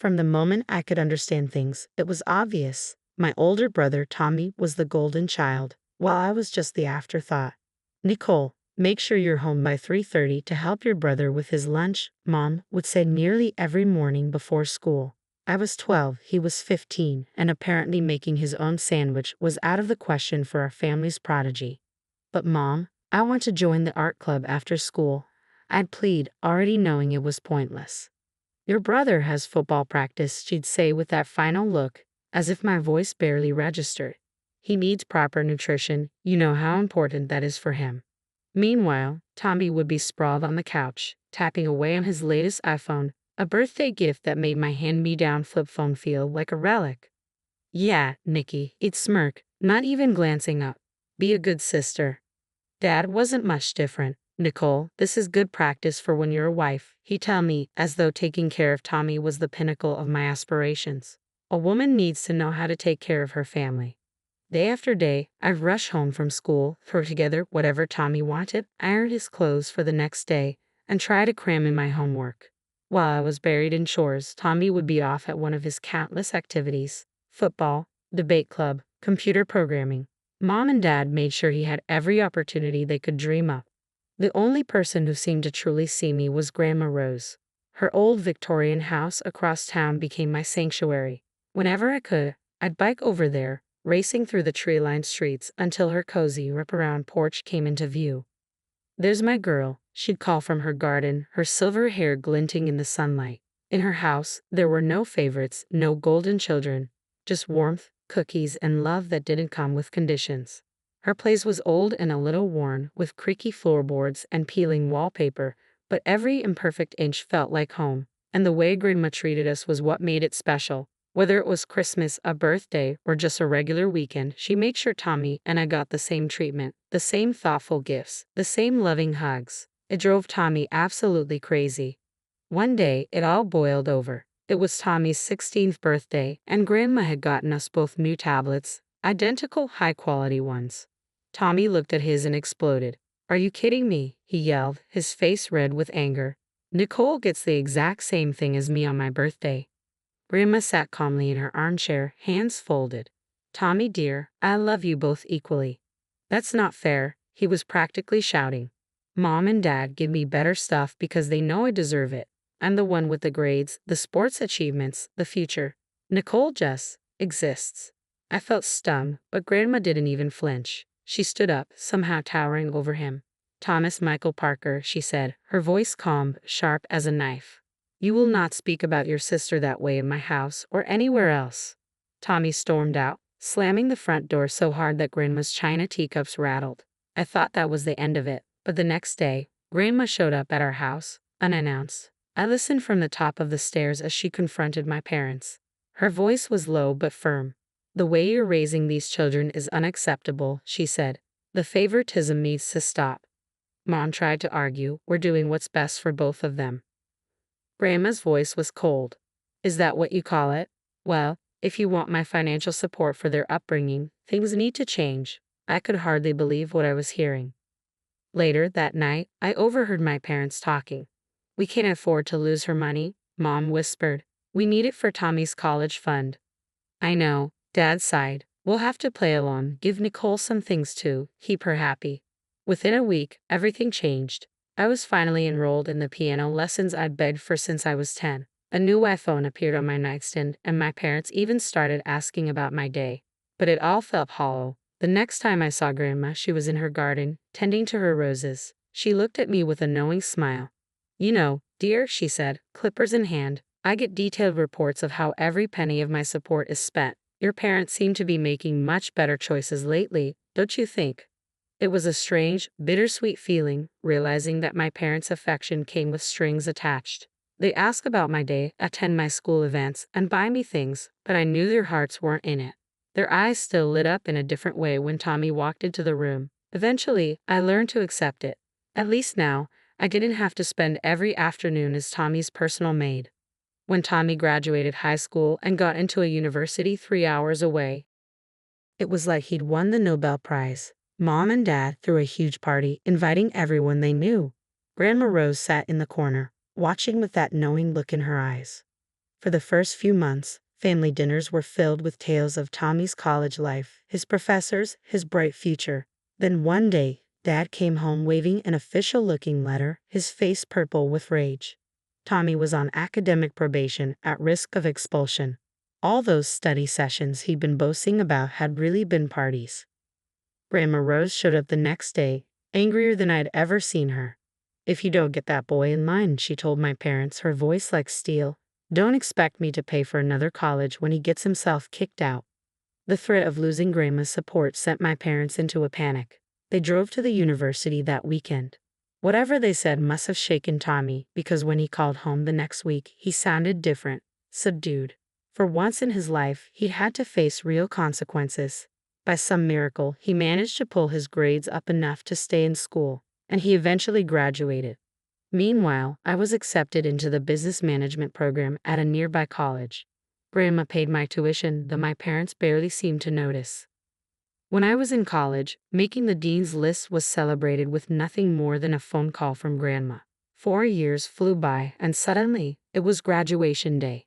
From the moment I could understand things, it was obvious. My older brother, Tommy, was the golden child, while I was just the afterthought. Nicole, make sure you're home by 3:30 to help your brother with his lunch, Mom would say nearly every morning before school. I was 12, he was 15, and apparently making his own sandwich was out of the question for our family's prodigy. But Mom, I want to join the art club after school, I'd plead, already knowing it was pointless. Your brother has football practice, she'd say with that final look, as if my voice barely registered. He needs proper nutrition, you know how important that is for him. Meanwhile, Tommy would be sprawled on the couch, tapping away on his latest iPhone, a birthday gift that made my hand-me-down flip phone feel like a relic. Yeah, Nikki, he'd smirk, not even glancing up. Be a good sister. Dad wasn't much different. Nicole, this is good practice for when you're a wife, he'd tell me, as though taking care of Tommy was the pinnacle of my aspirations. A woman needs to know how to take care of her family. Day after day, I'd rush home from school, throw together whatever Tommy wanted, iron his clothes for the next day, and try to cram in my homework. While I was buried in chores, Tommy would be off at one of his countless activities: football, debate club, computer programming. Mom and Dad made sure he had every opportunity they could dream up. The only person who seemed to truly see me was Grandma Rose. Her old Victorian house across town became my sanctuary. Whenever I could, I'd bike over there, racing through the tree-lined streets until her cozy wraparound porch came into view. There's my girl, she'd call from her garden, her silver hair glinting in the sunlight. In her house, there were no favorites, no golden children, just warmth, cookies, and love that didn't come with conditions. Her place was old and a little worn, with creaky floorboards and peeling wallpaper, but every imperfect inch felt like home, and the way Grandma treated us was what made it special. Whether it was Christmas, a birthday, or just a regular weekend, she made sure Tommy and I got the same treatment, the same thoughtful gifts, the same loving hugs. It drove Tommy absolutely crazy. One day, it all boiled over. It was Tommy's 16th birthday, and Grandma had gotten us both new tablets, identical high-quality ones. Tommy looked at his and exploded. "Are you kidding me?" he yelled, his face red with anger. "Nicole gets the exact same thing as me on my birthday." Grandma sat calmly in her armchair, hands folded. "Tommy dear, I love you both equally." "That's not fair," he was practically shouting. "Mom and Dad give me better stuff because they know I deserve it. I'm the one with the grades, the sports achievements, the future. Nicole just exists." I felt stunned, but Grandma didn't even flinch. She stood up, somehow towering over him. "Thomas Michael Parker," she said, her voice calm, sharp as a knife. "You will not speak about your sister that way in my house or anywhere else." Tommy stormed out, slamming the front door so hard that Grandma's china teacups rattled. I thought that was the end of it, but the next day, Grandma showed up at our house, unannounced. I listened from the top of the stairs as she confronted my parents. Her voice was low but firm. "The way you're raising these children is unacceptable," she said. "The favoritism needs to stop." Mom tried to argue, "We're doing what's best for both of them." Grandma's voice was cold. "Is that what you call it? Well, if you want my financial support for their upbringing, things need to change." I could hardly believe what I was hearing. Later that night, I overheard my parents talking. "We can't afford to lose her money," Mom whispered. "We need it for Tommy's college fund." "I know," Dad sighed. "We'll have to play along, give Nicole some things too, keep her happy." Within a week, everything changed. I was finally enrolled in the piano lessons I'd begged for since I was 10. A new iPhone appeared on my nightstand, and my parents even started asking about my day. But it all felt hollow. The next time I saw Grandma, she was in her garden, tending to her roses. She looked at me with a knowing smile. "You know, dear," she said, clippers in hand, "I get detailed reports of how every penny of my support is spent. Your parents seem to be making much better choices lately, don't you think?" It was a strange, bittersweet feeling, realizing that my parents' affection came with strings attached. They ask about my day, attend my school events, and buy me things, but I knew their hearts weren't in it. Their eyes still lit up in a different way when Tommy walked into the room. Eventually, I learned to accept it. At least now, I didn't have to spend every afternoon as Tommy's personal maid. When Tommy graduated high school and got into a university 3 hours away, it was like he'd won the Nobel Prize. Mom and Dad threw a huge party, inviting everyone they knew. Grandma Rose sat in the corner, watching with that knowing look in her eyes. For the first few months, family dinners were filled with tales of Tommy's college life, his professors, his bright future. Then one day, Dad came home waving an official-looking letter, his face purple with rage. Tommy was on academic probation, at risk of expulsion. All those study sessions he'd been boasting about had really been parties. Grandma Rose showed up the next day, angrier than I'd ever seen her. "If you don't get that boy in line," she told my parents, her voice like steel, "don't expect me to pay for another college when he gets himself kicked out." The threat of losing Grandma's support sent my parents into a panic. They drove to the university that weekend. Whatever they said must have shaken Tommy, because when he called home the next week, he sounded different, subdued. For once in his life, he'd had to face real consequences. By some miracle, he managed to pull his grades up enough to stay in school, and he eventually graduated. Meanwhile, I was accepted into the business management program at a nearby college. Grandma paid my tuition, though my parents barely seemed to notice. When I was in college, making the dean's list was celebrated with nothing more than a phone call from Grandma. 4 years flew by, and suddenly, it was graduation day.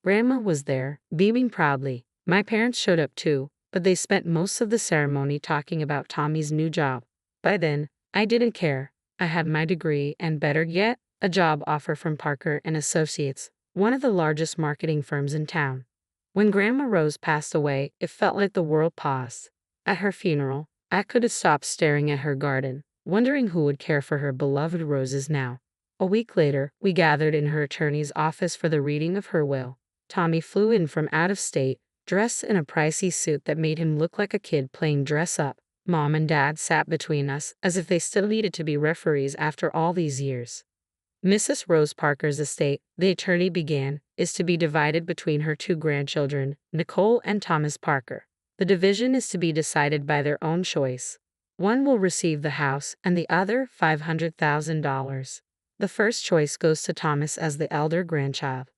Grandma was there, beaming proudly. My parents showed up too, but they spent most of the ceremony talking about Tommy's new job. By then, I didn't care. I had my degree and, better yet, a job offer from Parker and Associates, one of the largest marketing firms in town. When Grandma Rose passed away, it felt like the world paused. At her funeral, I could have stopped staring at her garden, wondering who would care for her beloved roses now. A week later, we gathered in her attorney's office for the reading of her will. Tommy flew in from out of state, dressed in a pricey suit that made him look like a kid playing dress-up. Mom and Dad sat between us, as if they still needed to be referees after all these years. Mrs. Rose Parker's estate, the attorney began, is to be divided between her 2 grandchildren, Nicole and Thomas Parker. The division is to be decided by their own choice. One will receive the house and the other $500,000. The first choice goes to Thomas as the elder grandchild.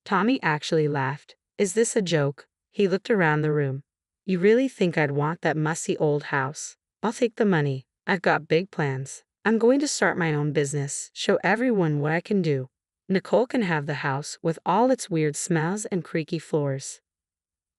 Tommy actually laughed. "Is this a joke?" He looked around the room. "You really think I'd want that musty old house? I'll take the money. I've got big plans. I'm going to start my own business, show everyone what I can do. Nicole can have the house with all its weird smells and creaky floors."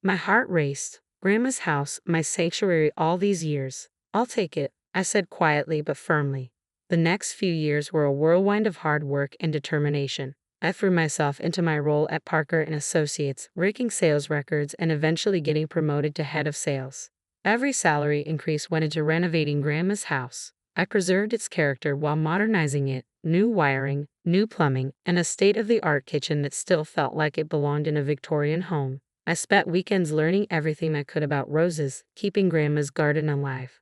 My heart raced. Grandma's house, my sanctuary all these years. "I'll take it," I said quietly but firmly. The next few years were a whirlwind of hard work and determination. I threw myself into my role at Parker and Associates, breaking sales records and eventually getting promoted to head of sales. Every salary increase went into renovating Grandma's house. I preserved its character while modernizing it, new wiring, new plumbing, and a state-of-the-art kitchen that still felt like it belonged in a Victorian home. I spent weekends learning everything I could about roses, keeping Grandma's garden alive.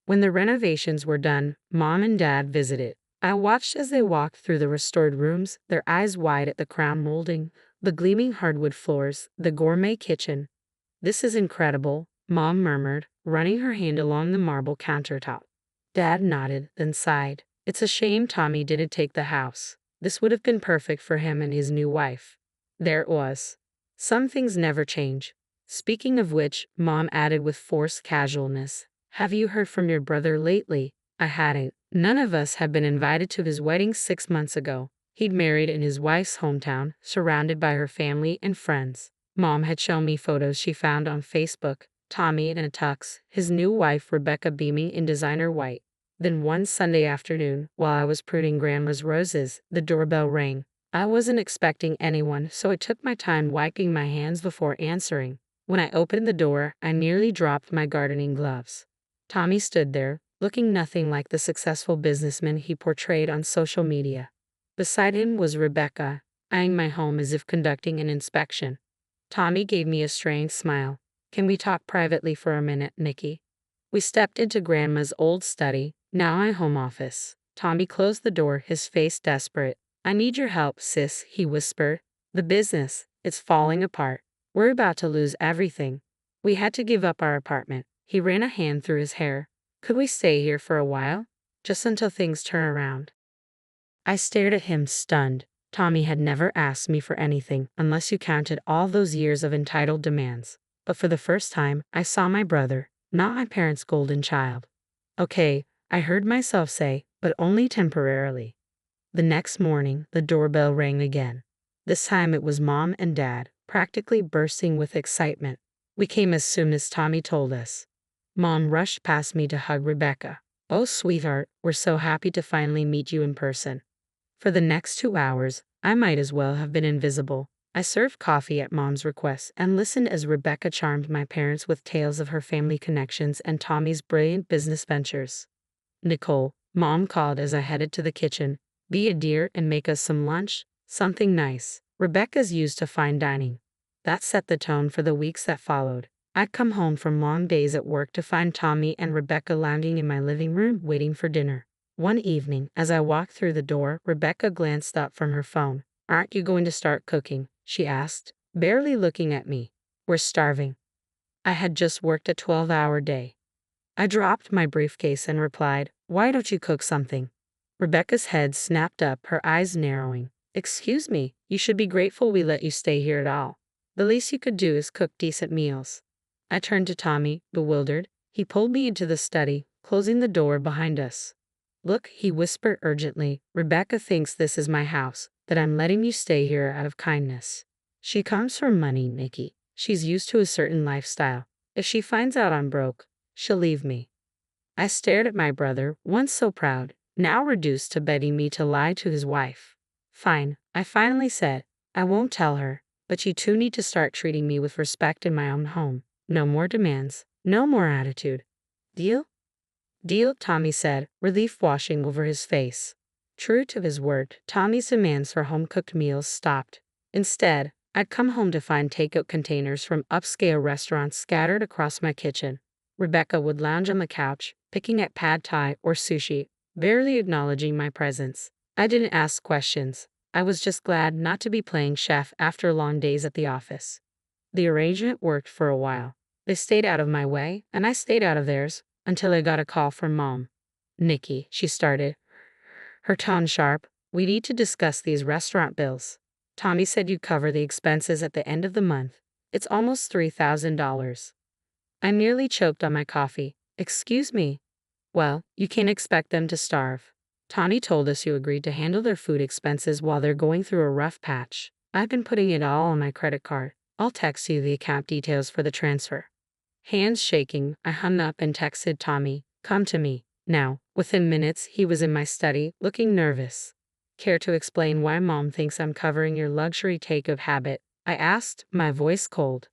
When the renovations were done, Mom and Dad visited. I watched as they walked through the restored rooms, their eyes wide at the crown molding, the gleaming hardwood floors, the gourmet kitchen. "This is incredible," Mom murmured, running her hand along the marble countertop. Dad nodded, then sighed. "It's a shame Tommy didn't take the house. This would have been perfect for him and his new wife." There it was. Some things never change. Speaking of which, Mom added with forced casualness, "Have you heard from your brother lately?" I hadn't. None of us had been invited to his wedding 6 months ago. He'd married in his wife's hometown, surrounded by her family and friends. Mom had shown me photos she found on Facebook, Tommy in a tux, his new wife Rebecca beaming in designer white. Then one Sunday afternoon, while I was pruning Grandma's roses, the doorbell rang. I wasn't expecting anyone, so I took my time wiping my hands before answering. When I opened the door, I nearly dropped my gardening gloves. Tommy stood there, looking nothing like the successful businessman he portrayed on social media. Beside him was Rebecca, eyeing my home as if conducting an inspection. Tommy gave me a strained smile. "Can we talk privately for a minute, Nikki?" We stepped into Grandma's old study, now my home office. Tommy closed the door, his face desperate. "I need your help, sis," he whispered. "The business, it's falling apart. We're about to lose everything. We had to give up our apartment." He ran a hand through his hair. "Could we stay here for a while? Just until things turn around?" I stared at him, stunned. Tommy had never asked me for anything, unless you counted all those years of entitled demands. But for the first time, I saw my brother, not my parents' golden child. "Okay," I heard myself say, "but only temporarily." The next morning, the doorbell rang again. This time it was Mom and Dad, practically bursting with excitement. We came as soon as Tommy told us. Mom rushed past me to hug Rebecca. "Oh, sweetheart, we're so happy to finally meet you in person." For the next 2 hours, I might as well have been invisible. I served coffee at Mom's request and listened as Rebecca charmed my parents with tales of her family connections and Tommy's brilliant business ventures. "Nicole," Mom called as I headed to the kitchen, "be a dear and make us some lunch, something nice." Rebecca's used to fine dining. That set the tone for the weeks that followed. I'd come home from long days at work to find Tommy and Rebecca lounging in my living room waiting for dinner. One evening, as I walked through the door, Rebecca glanced up from her phone. "Aren't you going to start cooking?" she asked, barely looking at me. "We're starving." I had just worked a 12-hour day. I dropped my briefcase and replied, "Why don't you cook something?" Rebecca's head snapped up, her eyes narrowing. "Excuse me, you should be grateful we let you stay here at all. The least you could do is cook decent meals." I turned to Tommy, bewildered. He pulled me into the study, closing the door behind us. "Look," he whispered urgently, "Rebecca thinks this is my house, that I'm letting you stay here out of kindness. She comes from money, Nikki. She's used to a certain lifestyle. If she finds out I'm broke, she'll leave me." I stared at my brother, once so proud, now reduced to begging me to lie to his wife. "Fine," I finally said. "I won't tell her, but you two need to start treating me with respect in my own home. No more demands, no more attitude. Deal?" "Deal," Tommy said, relief washing over his face. True to his word, Tommy's demands for home-cooked meals stopped. Instead, I'd come home to find takeout containers from upscale restaurants scattered across my kitchen. Rebecca would lounge on the couch, picking at pad thai or sushi, barely acknowledging my presence. I didn't ask questions. I was just glad not to be playing chef after long days at the office. The arrangement worked for a while. They stayed out of my way, and I stayed out of theirs, until I got a call from Mom. "Nikki," she started, her tone sharp, "we need to discuss these restaurant bills. Tommy said you'd cover the expenses at the end of the month. It's almost $3,000. I nearly choked on my coffee. "Excuse me." "Well, you can't expect them to starve. Tommy told us you agreed to handle their food expenses while they're going through a rough patch. I've been putting it all on my credit card. I'll text you the account details for the transfer." Hands shaking, I hung up and texted Tommy, "Come to me, now." Within minutes, he was in my study, looking nervous. "Care to explain why Mom thinks I'm covering your luxury takeout habit?" I asked, my voice cold.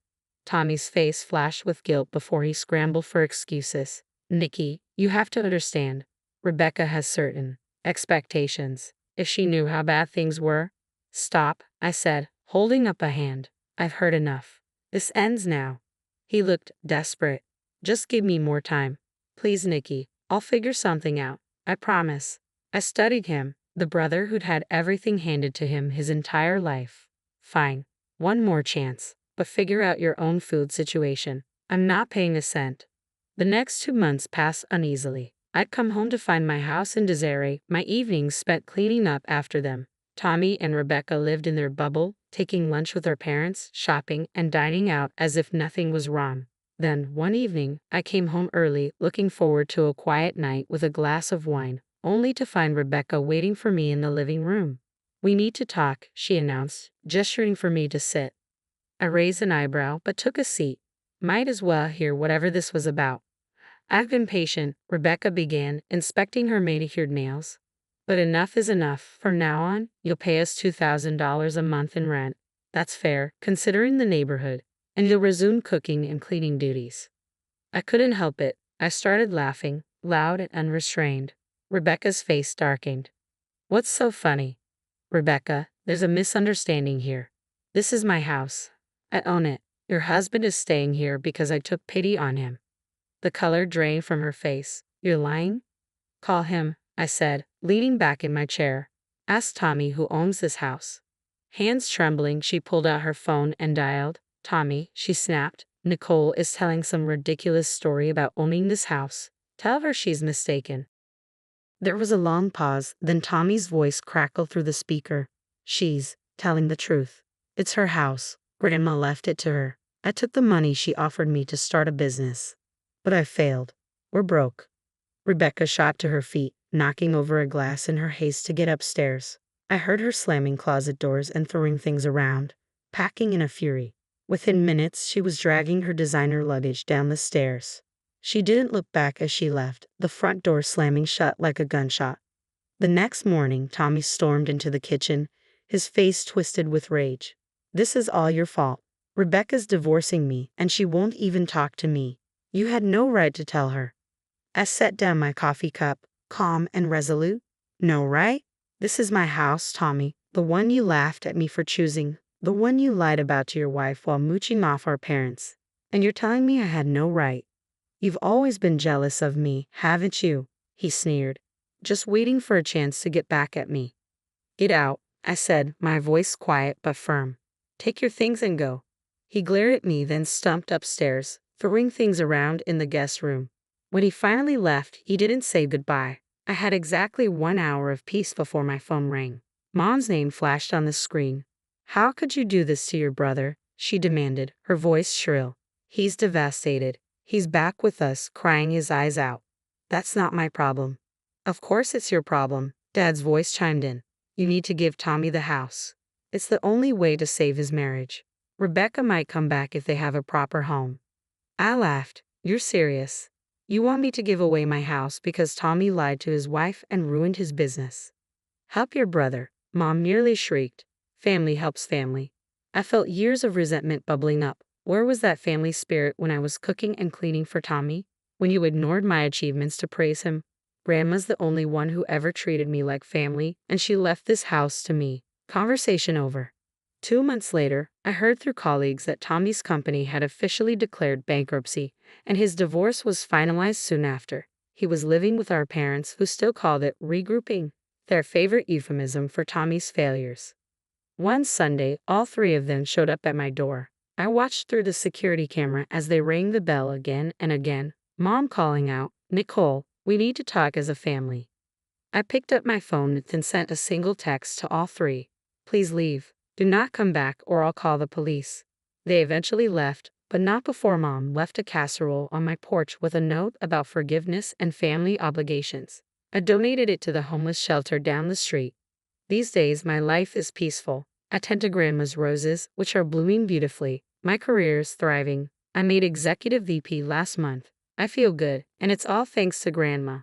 Tommy's face flashed with guilt before he scrambled for excuses. "Nikki, you have to understand. Rebecca has certain expectations. If she knew how bad things were—" "Stop," I said, holding up a hand. "I've heard enough. This ends now." He looked desperate. "Just give me more time. Please, Nikki, I'll figure something out. I promise." I studied him, the brother who'd had everything handed to him his entire life. "Fine. One more chance. But figure out your own food situation. I'm not paying a cent." The next 2 months passed uneasily. I'd come home to find my house in disarray, my evenings spent cleaning up after them. Tommy and Rebecca lived in their bubble, taking lunch with their parents, shopping, and dining out as if nothing was wrong. Then, one evening, I came home early, looking forward to a quiet night with a glass of wine, only to find Rebecca waiting for me in the living room. "We need to talk," she announced, gesturing for me to sit. I raised an eyebrow but took a seat. Might as well hear whatever this was about. "I've been patient," Rebecca began, inspecting her manicured nails. "But enough is enough. From now on, you'll pay us $2,000 a month in rent. That's fair, considering the neighborhood. And you'll resume cooking and cleaning duties." I couldn't help it. I started laughing, loud and unrestrained. Rebecca's face darkened. "What's so funny?" "Rebecca, there's a misunderstanding here. This is my house. I own it. Your husband is staying here because I took pity on him." The color drained from her face. "You're lying?" "Call him," I said, leaning back in my chair. "Ask Tommy who owns this house." Hands trembling, she pulled out her phone and dialed. "Tommy," she snapped, "Nicole is telling some ridiculous story about owning this house. Tell her she's mistaken." There was a long pause, then Tommy's voice crackled through the speaker. "She's telling the truth. It's her house. Grandma left it to her. I took the money she offered me to start a business. But I failed. We're broke." Rebecca shot to her feet, knocking over a glass in her haste to get upstairs. I heard her slamming closet doors and throwing things around, packing in a fury. Within minutes, she was dragging her designer luggage down the stairs. She didn't look back as she left, the front door slamming shut like a gunshot. The next morning, Tommy stormed into the kitchen, his face twisted with rage. "This is all your fault. Rebecca's divorcing me, and she won't even talk to me. You had no right to tell her." I set down my coffee cup, calm and resolute. "No, right? This is my house, Tommy, the one you laughed at me for choosing, the one you lied about to your wife while mooching off our parents. And you're telling me I had no right? You've always been jealous of me, haven't you?" he sneered, just waiting for a chance to get back at me. "Get out," I said, my voice quiet but firm. "Take your things and go." He glared at me, then stumped upstairs, throwing things around in the guest room. When he finally left, he didn't say goodbye. I had exactly 1 hour of peace before my phone rang. Mom's name flashed on the screen. "How could you do this to your brother?" she demanded, her voice shrill. "He's devastated. He's back with us, crying his eyes out." "That's not my problem." "Of course it's your problem," Dad's voice chimed in. "You need to give Tommy the house. It's the only way to save his marriage. Rebecca might come back if they have a proper home." I laughed. "You're serious? You want me to give away my house because Tommy lied to his wife and ruined his business?" "Help your brother," Mom merely shrieked. "Family helps family." I felt years of resentment bubbling up. Where was that family spirit when I was cooking and cleaning for Tommy? When you ignored my achievements to praise him? Grandma's the only one who ever treated me like family, and she left this house to me. Conversation over. 2 months later, I heard through colleagues that Tommy's company had officially declared bankruptcy, and his divorce was finalized soon after. He was living with our parents, who still called it regrouping, their favorite euphemism for Tommy's failures. One Sunday, all three of them showed up at my door. I watched through the security camera as they rang the bell again and again, Mom calling out, "Nicole, we need to talk as a family." I picked up my phone and sent a single text to all three. "Please leave. Do not come back or I'll call the police." They eventually left, but not before Mom left a casserole on my porch with a note about forgiveness and family obligations. I donated it to the homeless shelter down the street. These days, my life is peaceful. I tend to Grandma's roses, which are blooming beautifully. My career is thriving. I made Executive VP last month. I feel good, and it's all thanks to Grandma.